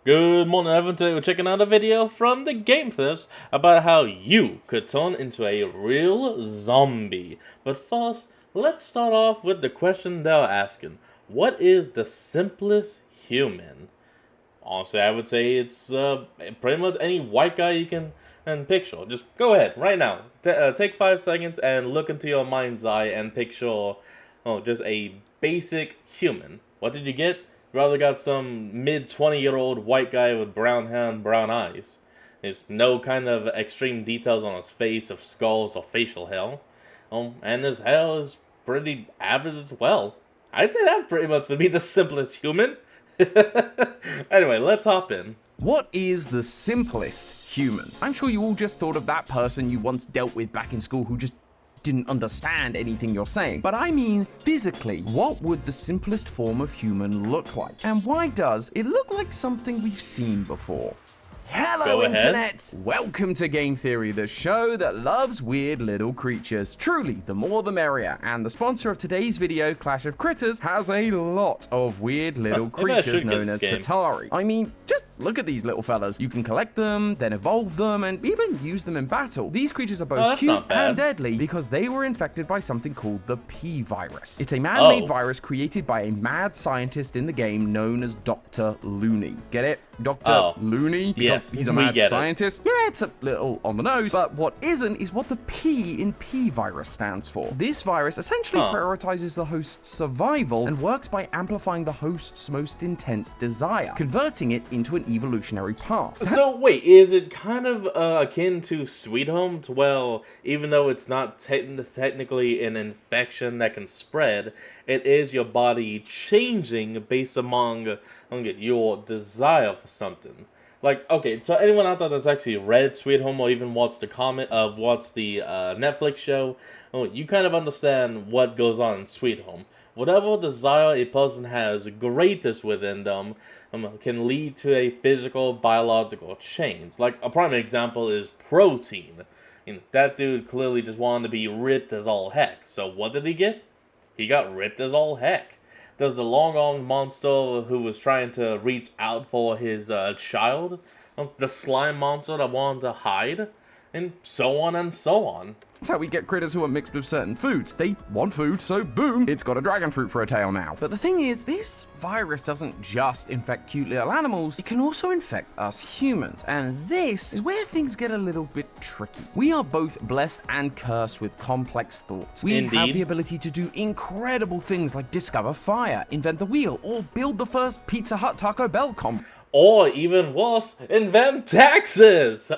Good morning, everyone. Today we're checking out a video from the GameThirst about how you could turn into a real zombie. But first, let's start off with the question they're asking. What is the simplest human? Honestly, I would say it's pretty much any white guy you can picture. Just go ahead, right now. Take 5 seconds and look into your mind's eye and picture just a basic human. What did you get? Rather got some mid-20-year-old white guy with brown hair and brown eyes. There's no kind of extreme details on his face of skulls or facial hair. And his hair is pretty average as well. I'd say that pretty much would be the simplest human. Anyway, let's hop in. What is the simplest human? I'm sure you all just thought of that person you once dealt with back in school who just didn't understand anything you're saying. But I mean physically, what would the simplest form of human look like? And why does it look like something we've seen before? Hello, Internet! Welcome to Game Theory, the show that loves weird little creatures. Truly, the more the merrier. And the sponsor of today's video, Clash of Critters, has a lot of weird little creatures known as Tatari. I mean, just look at these little fellas. You can collect them, then evolve them, and even use them in battle. These creatures are both cute and deadly because they were infected by something called the P-Virus. It's a man-made virus created by a mad scientist in the game known as Dr. Looney. Get it? Dr. Looney? Because he's a mad scientist? Yeah, it's a little on the nose, but what isn't is what the P in P-Virus stands for. This virus essentially prioritizes the host's survival and works by amplifying the host's most intense desire, converting it into an evolutionary path. So wait, is it kind of akin to Sweet Home? Well, even though it's not technically an infection that can spread, it is your body changing based among your desire for something. Like, okay, to anyone out there that's actually read Sweet Home or even watched the Netflix show, you kind of understand what goes on in Sweet Home. Whatever desire a person has greatest within them can lead to a physical, biological change. Like, a prime example is protein. That dude clearly just wanted to be ripped as all heck. So what did he get? He got ripped as all heck. There's the long-armed monster who was trying to reach out for his child. The slime monster that wanted to hide. And so on and so on. That's how we get critters who are mixed with certain foods. They want food, so boom, it's got a dragon fruit for a tail now. But the thing is, this virus doesn't just infect cute little animals, it can also infect us humans. And this is where things get a little bit tricky. We are both blessed and cursed with complex thoughts. We have the ability to do incredible things like discover fire, invent the wheel, or build the first Pizza Hut Taco Bell combo. Or even worse, invent taxes!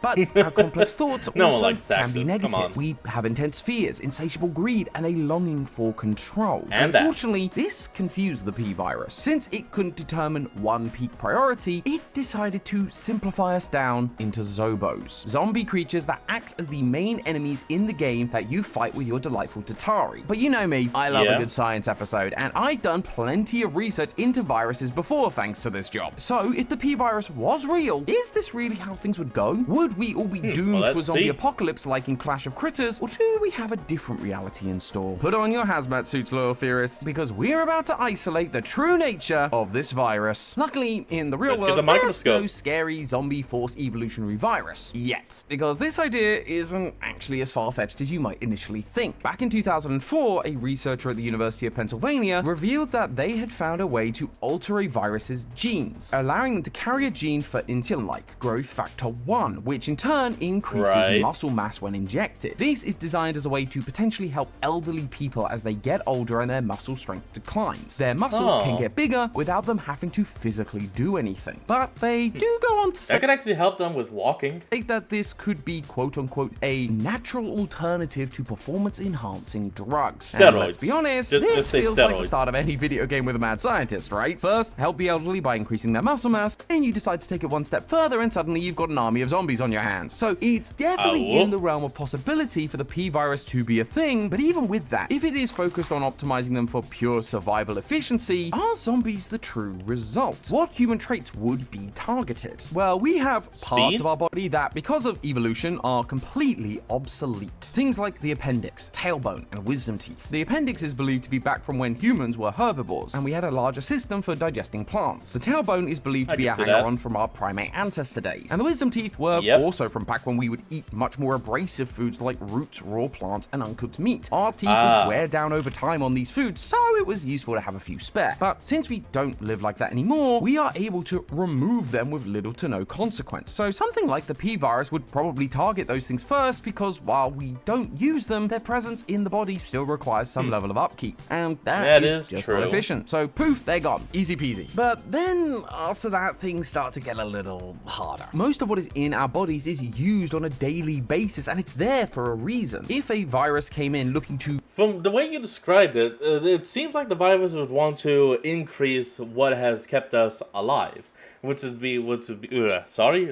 But our complex thoughts also can be negative. We have intense fears, insatiable greed, and a longing for control. Unfortunately, this confused the P-Virus. Since it couldn't determine one peak priority, it decided to simplify us down into Zobos, zombie creatures that act as the main enemies in the game that you fight with your delightful Tatari. But you know me, I love a good science episode, and I've done plenty of research into viruses before thanks to this job. So if the P-Virus was real, is this really how things would go? Would we all be doomed to a zombie apocalypse like in Clash of Critters, or do we have a different reality in store? Put on your hazmat suits, loyal theorists, because we're about to isolate the true nature of this virus. Luckily, in the real world, there's no scary zombie-forced evolutionary virus yet, because this idea isn't actually as far-fetched as you might initially think. Back in 2004, a researcher at the University of Pennsylvania revealed that they had found a way to alter a virus's genes, allowing them to carry a gene for insulin-like growth factor 1, which in turn increases muscle mass when injected. This is designed as a way to potentially help elderly people as they get older and their muscle strength declines. Their muscles can get bigger without them having to physically do anything. But they do go on to say that could actually help them with walking. That this could be quote-unquote a natural alternative to performance-enhancing drugs. Steroids. And let's be honest, this feels like the start of any video game with a mad scientist, right? First, help the elderly by increasing their muscle mass, and you decide to take it one step further and suddenly you've got an army of zombies zombies on your hands. So it's definitely in the realm of possibility for the P-Virus to be a thing, but even with that, if it is focused on optimizing them for pure survival efficiency, are zombies the true result? What human traits would be targeted? Well, we have parts of our body that, because of evolution, are completely obsolete. Things like the appendix, tailbone, and wisdom teeth. The appendix is believed to be back from when humans were herbivores, and we had a larger system for digesting plants. The tailbone is believed to be a hanger-on from our primate ancestor days, and the wisdom teeth were also from back when we would eat much more abrasive foods like roots, raw plants, and uncooked meat. Our teeth would wear down over time on these foods, so it was useful to have a few spare. But since we don't live like that anymore, we are able to remove them with little to no consequence. So something like the P-Virus would probably target those things first, because while we don't use them, their presence in the body still requires some level of upkeep, and that is just not efficient. So poof, they're gone. Easy peasy. But then after that, things start to get a little harder. Most of what is in our bodies is used on a daily basis, and it's there for a reason. If a virus came in looking to... From the way you described it, it seems like the virus would want to increase what has kept us alive. Which would be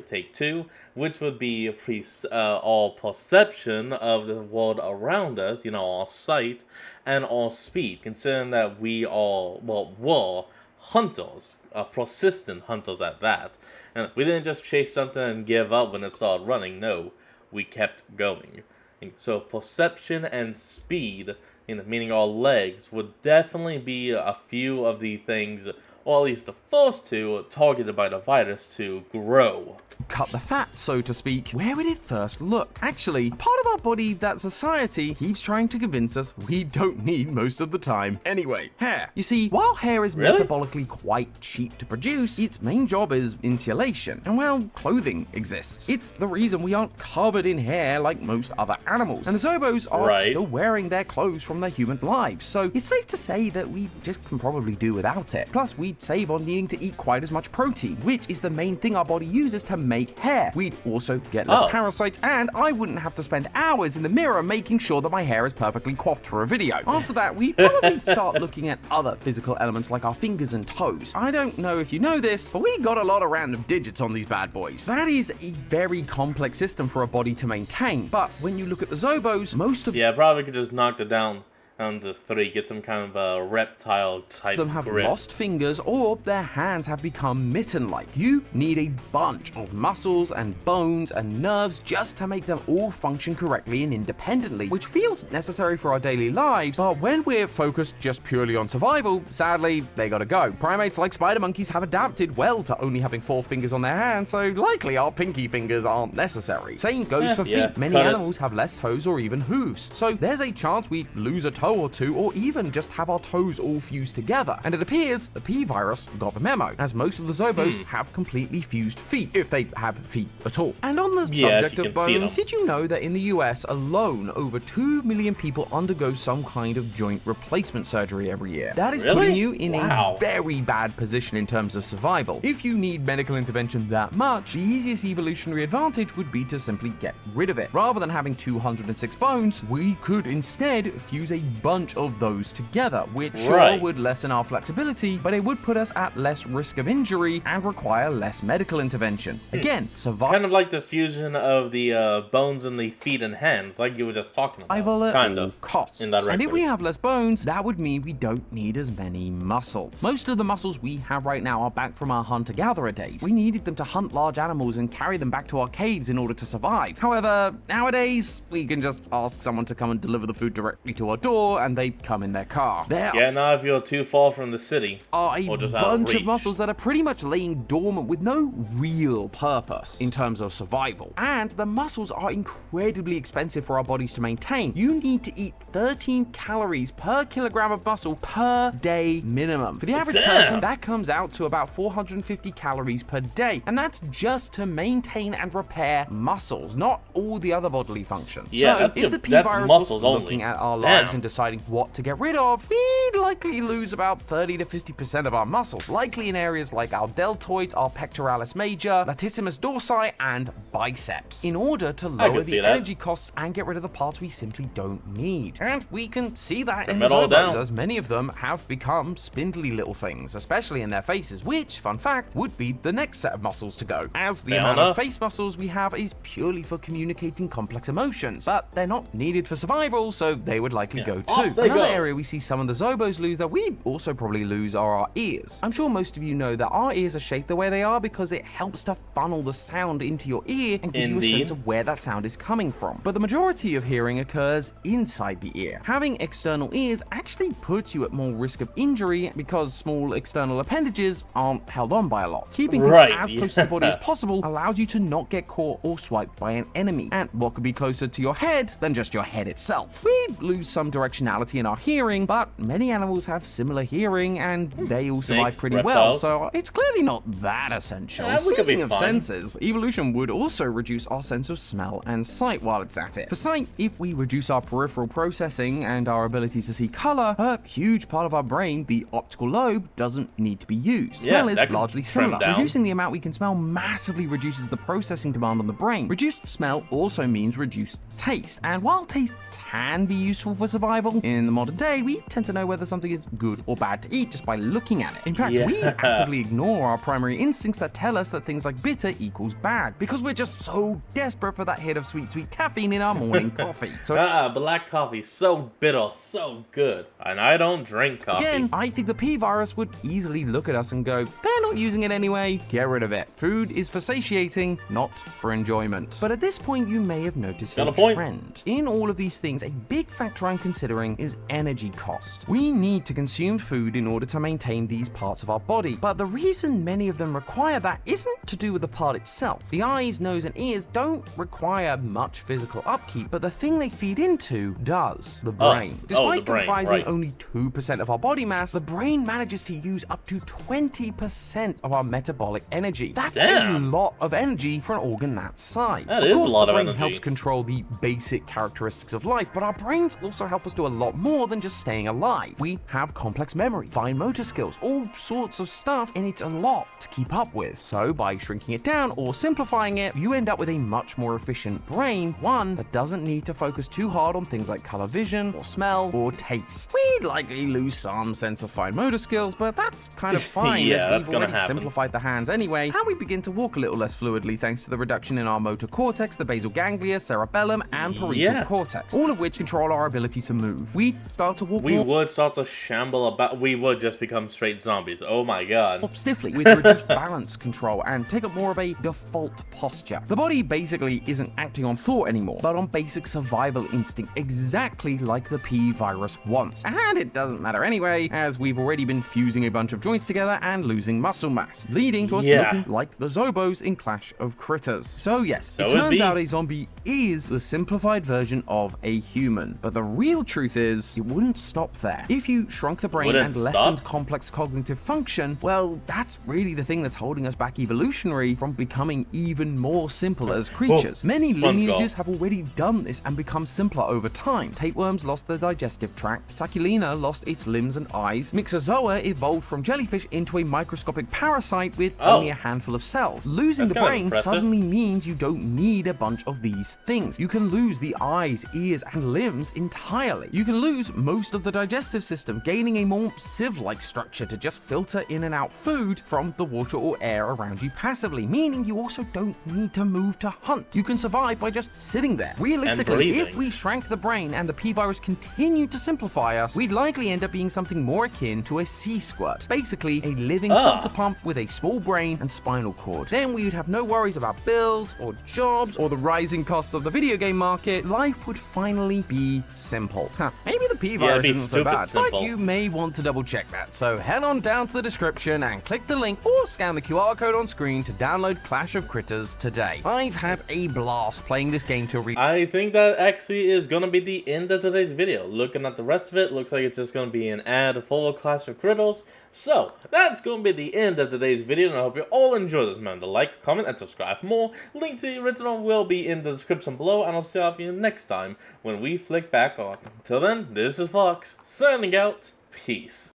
take two, which would be all perception of the world around us, our sight, and our speed, considering that we all, were hunters, persistent hunters at that. And we didn't just chase something and give up when it started running, no, we kept going. And so perception and speed, meaning our legs, would definitely be a few of the things, or at least the first two, targeted by the virus to grow. Cut the fat, so to speak. Where would it first look? Actually, part of our body that society keeps trying to convince us we don't need most of the time. Anyway, hair. You see, while hair is metabolically quite cheap to produce, its main job is insulation. And well, clothing exists. It's the reason we aren't covered in hair like most other animals. And the Zobos are still wearing their clothes from their human lives. So it's safe to say that we just can probably do without it. Plus, we'd save on needing to eat quite as much protein, which is the main thing our body uses to make hair. We'd also get less parasites, and I wouldn't have to spend hours in the mirror making sure that my hair is perfectly coiffed for a video. After that, we'd probably start looking at other physical elements like our fingers and toes. I don't know if you know this, but we got a lot of random digits on these bad boys. That is a very complex system for a body to maintain, but when you look at the Zobos, most of probably could just knock it down to 3, get some kind of a reptile type them have grip. Lost fingers, or their hands have become mitten-like. You need a bunch of muscles and bones and nerves just to make them all function correctly and independently, which feels necessary for our daily lives, but when we're focused just purely on survival, sadly, they gotta go. Primates like spider monkeys have adapted well to only having 4 fingers on their hands, so likely our pinky fingers aren't necessary. Same goes for feet. Many animals have less toes or even hooves, so there's a chance we lose a toe or two, or even just have our toes all fused together. And it appears the P-Virus got the memo, as most of the Zobos have completely fused feet, if they have feet at all. And on the subject of bones, did you know that in the US alone, over 2 million people undergo some kind of joint replacement surgery every year? That is putting you in a very bad position in terms of survival. If you need medical intervention that much, the easiest evolutionary advantage would be to simply get rid of it. Rather than having 206 bones, we could instead fuse a bunch of those together, which would lessen our flexibility, but it would put us at less risk of injury and require less medical intervention. Again, survival. Kind of like the fusion of the bones in the feet and hands, like you were just talking about. Kind of. Costs. And if we have less bones, that would mean we don't need as many muscles. Most of the muscles we have right now are back from our hunter-gatherer days. We needed them to hunt large animals and carry them back to our caves in order to survive. However, nowadays, we can just ask someone to come and deliver the food directly to our door, and they come in their car. Now if you're too far from the city, are a bunch of muscles that are pretty much laying dormant with no real purpose in terms of survival. And the muscles are incredibly expensive for our bodies to maintain. You need to eat 13 calories per kilogram of muscle per day minimum. For the average person, that comes out to about 450 calories per day. And that's just to maintain and repair muscles, not all the other bodily functions. Yeah, so if the P-Virus was looking at our lives and deciding what to get rid of, we'd likely lose about 30 to 50% of our muscles, likely in areas like our deltoids, our pectoralis major, latissimus dorsi, and biceps, in order to lower the energy costs and get rid of the parts we simply don't need. And we can see that in the Zobos, as many of them have become spindly little things, especially in their faces, which, fun fact, would be the next set of muscles to go, as the amount of face muscles we have is purely for communicating complex emotions, but they're not needed for survival, so they would likely go too. Another area we see some of the Zobos lose that we also probably lose are our ears. I'm sure most of you know that our ears are shaped the way they are because it helps to funnel the sound into your ear and give you a sense of where that sound is coming from. But the majority of hearing occurs inside the ear. Having external ears actually puts you at more risk of injury because small external appendages aren't held on by a lot. Keeping things as close to the body as possible allows you to not get caught or swiped by an enemy. And what could be closer to your head than just your head itself? We lose some directionality in our hearing, but many animals have similar hearing and they all survive pretty well, so it's clearly not that essential. Speaking of senses, evolution would also reduce our sense of smell and sight while it's at it. For sight, if we reduce our peripheral processing and our ability to see color, a huge part of our brain, the optical lobe, doesn't need to be used. Smell is largely similar. Reducing the amount we can smell massively reduces the processing demand on the brain. Reduced smell also means reduced taste, and while taste can be useful for survival, in the modern day, we tend to know whether something is good or bad to eat just by looking at it. In fact, we actively ignore our primary instincts that tell us that things like bitter equals bad, because we're just so desperate for that hit of sweet caffeine in our morning coffee. So black coffee, so bitter, so good, and I don't drink coffee. Again, I think the P virus would easily look at us and go, they're not using it anyway, get rid of it. Food is for satiating, not for enjoyment. But at this point, you may have noticed a trend. In all of these things, a big factor I'm considering is energy cost. We need to consume food in order to maintain these parts of our body, but the reason many of them require that isn't to do with the part itself. The eyes, nose, and ears don't require much physical upkeep, but the thing they feed into does, the brain. Despite comprising only 2% of our body mass, the brain manages to use up to 20% of our metabolic energy. That's a lot of energy for an organ that size. That is a lot of energy. The brain helps control the basic characteristics of life, but our brains also help us do a lot more than just staying alive. We have complex memory, fine motor skills, all sorts of stuff, and it's a lot to keep up with. So by shrinking it down or simplifying it, you end up with a much more efficient brain, one that doesn't need to focus too hard on things like color vision, or smell, or taste. We'd likely lose some sense of fine motor skills, but that's kind of fine as we've already simplified the hands anyway, and we begin to walk a little less fluidly thanks to the reduction in our motor cortex, the basal ganglia, cerebellum, and parietal cortex, all of which control our ability to move. We start to walk would start to shamble about. We would just become straight zombies. Oh my god. More stiffly with reduced balance control and take up more of a default posture. The body basically isn't acting on thought anymore, but on basic survival instinct, exactly like the P virus wants. And it doesn't matter anyway, as we've already been fusing a bunch of joints together and losing muscle mass, leading to us looking like the Zobos in Clash of Critters. So yes, it turns out a zombie is the simplified version of a human, but the real truth is it wouldn't stop there. If you shrunk the brain and lessened complex cognitive function, well, that's really the thing that's holding us back evolutionary from becoming even more simple as creatures. Many lineages have already done this and become simpler over time. Tapeworms lost their digestive tract, Sacculina lost its limbs and eyes, Mixozoa evolved from jellyfish into a microscopic parasite with only a handful of cells. Losing the brain suddenly means you don't need a bunch of these things. You can lose the eyes, ears, and limbs entirely. You can lose most of the digestive system, gaining a more sieve-like structure to just filter in and out food from the water or air around you passively, meaning you also don't need to move to hunt. You can survive by just sitting there. Realistically, if we shrank the brain and the P virus continued to simplify us, we'd likely end up being something more akin to a sea squirt. Basically, a living filter pump with a small brain and spinal cord. Then we would have no worries about bills or jobs or the rising costs of the video game market. Life would finally be simple. Maybe the P virus isn't so bad, but you may want to double check that. So head on down to the description and click the link or scan the QR code on screen to download Clash of Critters today. I've had a blast playing this game to I think that actually is gonna be the end of today's video. Looking at the rest of it, looks like it's just gonna be an ad for Clash of Critters. So, that's going to be the end of today's video, and I hope you all enjoyed this. Remember to like, comment, and subscribe for more. Link to the original will be in the description below, and I'll see you next time when we flick back on. Until then, this is Fox, signing out. Peace.